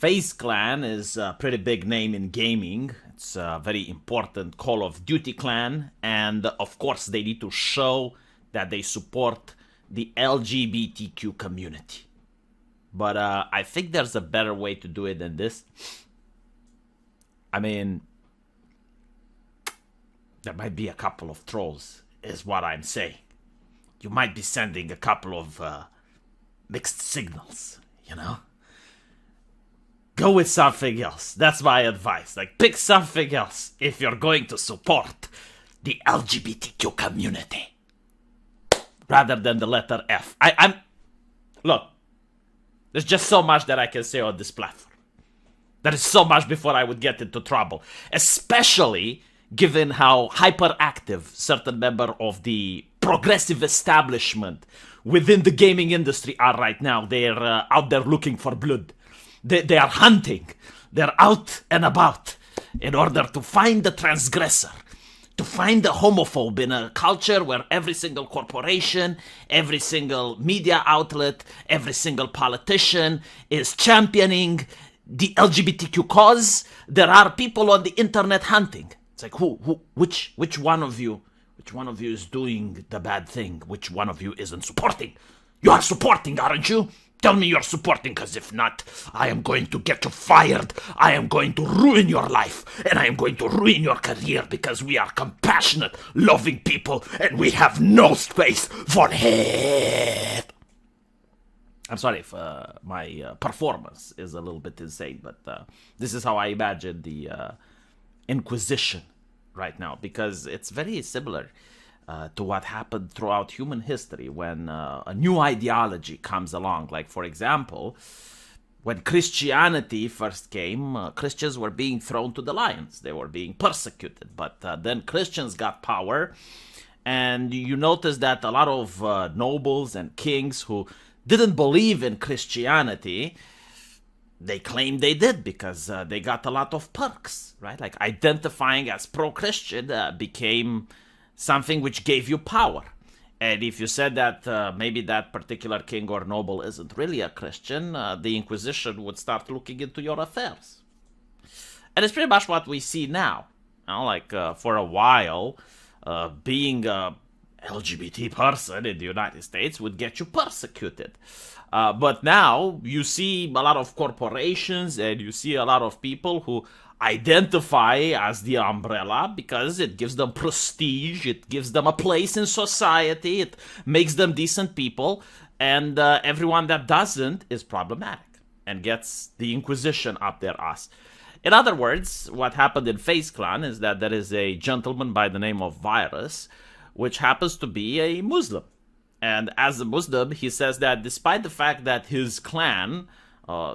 Faze clan is a pretty big name in gaming. It's a very important Call of Duty clan, and of course they need to show that they support the LGBTQ community. But I think there's a better way to do it than this. I mean, there might be a couple of trolls, is what I'm saying. You might be sending a couple of mixed signals, you know? Go with something else. That's my advice. Like, pick something else if you're going to support the LGBTQ community. Rather than the letter F. Look, there's just so much that I can say on this platform. There is so much before I would get into trouble. Especially given how hyperactive certain members of the progressive establishment within the gaming industry are right now. They're out there looking for blood. They are hunting. They're out and about in order to find the transgressor, to find the homophobe in a culture where every single corporation, every single media outlet, every single politician is championing the LGBTQ cause. There are people on the internet hunting. It's like, which one of you is doing the bad thing? Which one of you isn't supporting? You are supporting, aren't you? Tell me you're supporting, because if not, I am going to get you fired. I am going to ruin your life, and I am going to ruin your career, because we are compassionate, loving people, and we have no space for hate. I'm sorry if my performance is a little bit insane, but this is how I imagine the Inquisition right now, because it's very similar to what happened throughout human history when a new ideology comes along. Like, for example, when Christianity first came, Christians were being thrown to the lions. They were being persecuted. But then Christians got power, and you notice that a lot of nobles and kings who didn't believe in Christianity, they claimed they did because they got a lot of perks, right? Like, identifying as pro-Christian became something which gave you power. And if you said that maybe that particular king or noble isn't really a Christian, the Inquisition would start looking into your affairs. And it's pretty much what we see now. You know, like, for a while, being a LGBT person in the United States would get you persecuted. But now you see a lot of corporations and you see a lot of people who identify as the umbrella because it gives them prestige, it gives them a place in society, it makes them decent people, and everyone that doesn't is problematic and gets the Inquisition up their ass. In other words, what happened in Faze Clan is that there is a gentleman by the name of Virus, which happens to be a Muslim. And as a Muslim, he says that despite the fact that his clan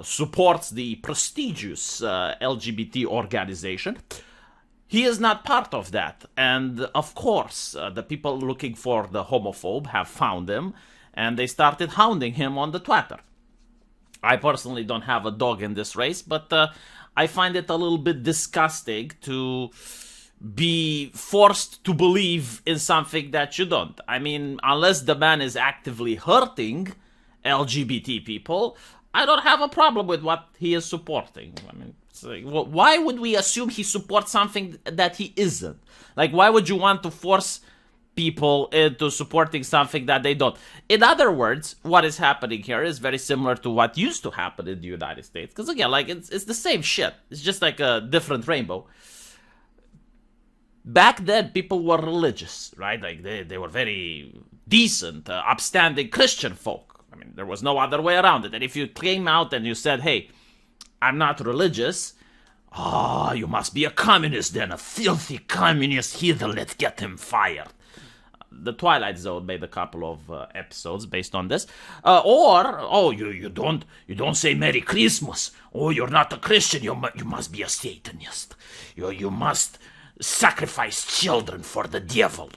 supports the prestigious LGBT organization, he is not part of that. And of course, the people looking for the homophobe have found him, and they started hounding him on the Twitter. I personally don't have a dog in this race, but I find it a little bit disgusting to be forced to believe in something that you don't. I mean, unless the man is actively hurting LGBT people, I don't have a problem with what he is supporting. I mean, it's like, why would we assume he supports something that he isn't? Like, why would you want to force people into supporting something that they don't? In other words, what is happening here is very similar to what used to happen in the United States. Because again, like, it's the same shit. It's just like a different rainbow. Back then, people were religious, right? Like, they were very decent, upstanding Christian folk. I mean, there was no other way around it. And if you came out and you said, hey, I'm not religious, you must be a communist then, a filthy communist heathen, let's get him fired. The Twilight Zone made a couple of episodes based on this. You don't say Merry Christmas. Oh, you're not a Christian, you must be a Satanist. You must sacrifice children for the devil.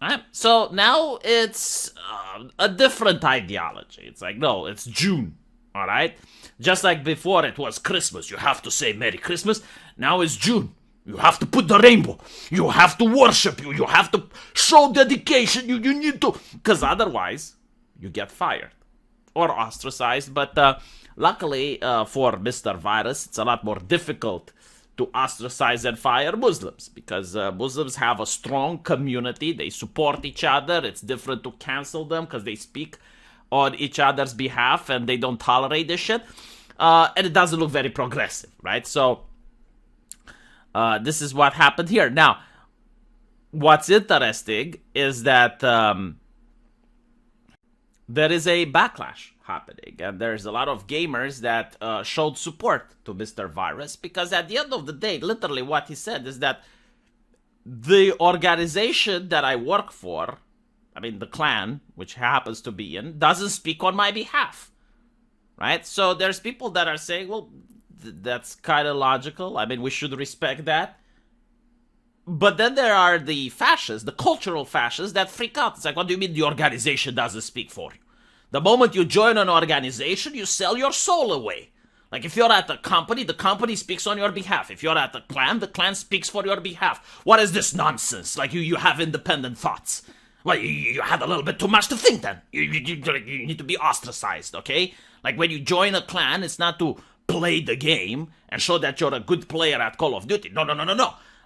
Right? So now it's a different ideology. It's like, no, it's June, all right? Just like before it was Christmas, you have to say Merry Christmas. Now it's June. You have to put the rainbow. You have to worship. You have to show dedication. You need to, because otherwise you get fired or ostracized. But Luckily for Mr. Virus, it's a lot more difficult to ostracize and fire Muslims because Muslims have a strong community. They support each other. It's different to cancel them because they speak on each other's behalf and they don't tolerate this shit. And it doesn't look very progressive, right? So this is what happened here. Now, what's interesting is that there is a backlash happening, and there's a lot of gamers that showed support to Mr. Virus, because at the end of the day, literally what he said is that the organization that I work for, I mean the clan, which happens to be in, doesn't speak on my behalf, right? So there's people that are saying, well, that's kind of logical. I mean, we should respect that. But then there are the fascists, the cultural fascists that freak out. It's like, what do you mean the organization doesn't speak for you? The moment you join an organization, you sell your soul away. Like if you're at the company speaks on your behalf. If you're at the clan speaks for your behalf. What is this nonsense? Like you have independent thoughts. Well, you had a little bit too much to think then. You need to be ostracized, okay? Like when you join a clan, it's not to play the game and show that you're a good player at Call of Duty. No.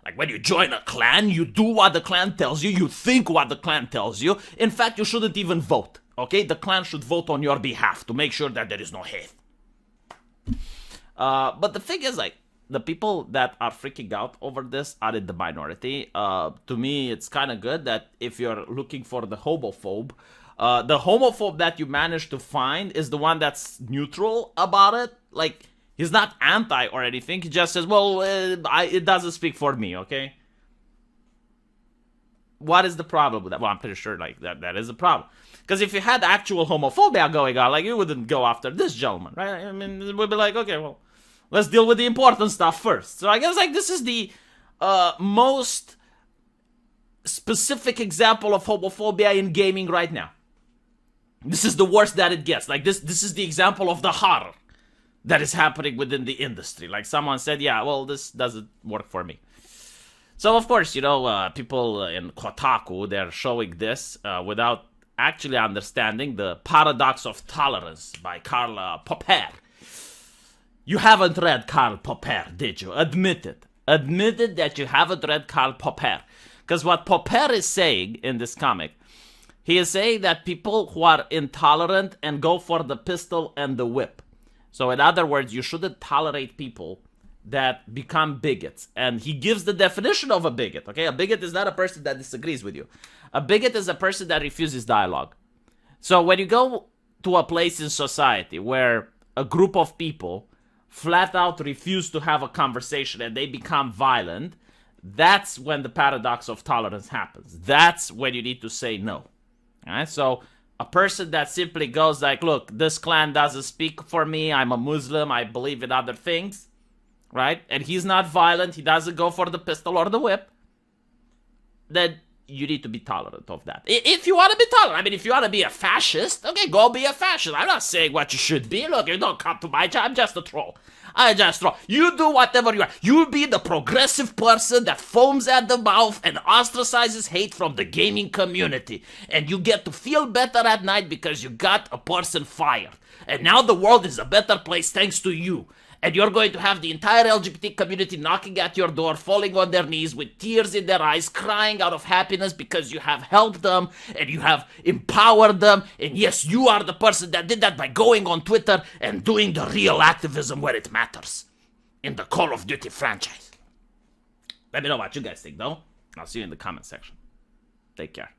Like when you join a clan, you do what the clan tells you. You think what the clan tells you. In fact, you shouldn't even vote. Okay, the clan should vote on your behalf to make sure that there is no hate. But the thing is, like, the people that are freaking out over this are in the minority. To me, it's kind of good that if you're looking for the homophobe that you manage to find is the one that's neutral about it. Like, he's not anti or anything. He just says, well, it doesn't speak for me, okay? What is the problem with that? Well, I'm pretty sure like that is a problem. Because if you had actual homophobia going on, like you wouldn't go after this gentleman, right? I mean, it would be like, okay, well, let's deal with the important stuff first. So I guess like this is the most specific example of homophobia in gaming right now. This is the worst that it gets. Like this is the example of the horror that is happening within the industry. Like someone said, yeah, well, this doesn't work for me. So, of course, you know, people in Kotaku, they're showing this without actually understanding the Paradox of Tolerance by Karl Popper. You haven't read Karl Popper, did you? Admit it. Admit it that you haven't read Karl Popper. Because what Popper is saying in this comic, he is saying that people who are intolerant and go for the pistol and the whip. So, in other words, you shouldn't tolerate people that become bigots. And he gives the definition of a bigot, okay? A bigot is not a person that disagrees with you. A bigot is a person that refuses dialogue. So when you go to a place in society where a group of people flat out refuse to have a conversation and they become violent, that's when the paradox of tolerance happens. That's when you need to say no. All right? So a person that simply goes like, look, this clan doesn't speak for me. I'm a Muslim. I believe in other things. Right? And he's not violent. He doesn't go for the pistol or the whip. Then you need to be tolerant of that. If you want to be tolerant. I mean, if you want to be a fascist, okay, go be a fascist. I'm not saying what you should be. Look, you don't come to my job. I'm just a troll. I just troll. You do whatever you are. You be the progressive person that foams at the mouth and ostracizes hate from the gaming community. And you get to feel better at night because you got a person fired. And now the world is a better place thanks to you. And you're going to have the entire LGBT community knocking at your door, falling on their knees with tears in their eyes, crying out of happiness because you have helped them and you have empowered them. And yes, you are the person that did that by going on Twitter and doing the real activism where it matters in the Call of Duty franchise. Let me know what you guys think, though. I'll see you in the comment section. Take care.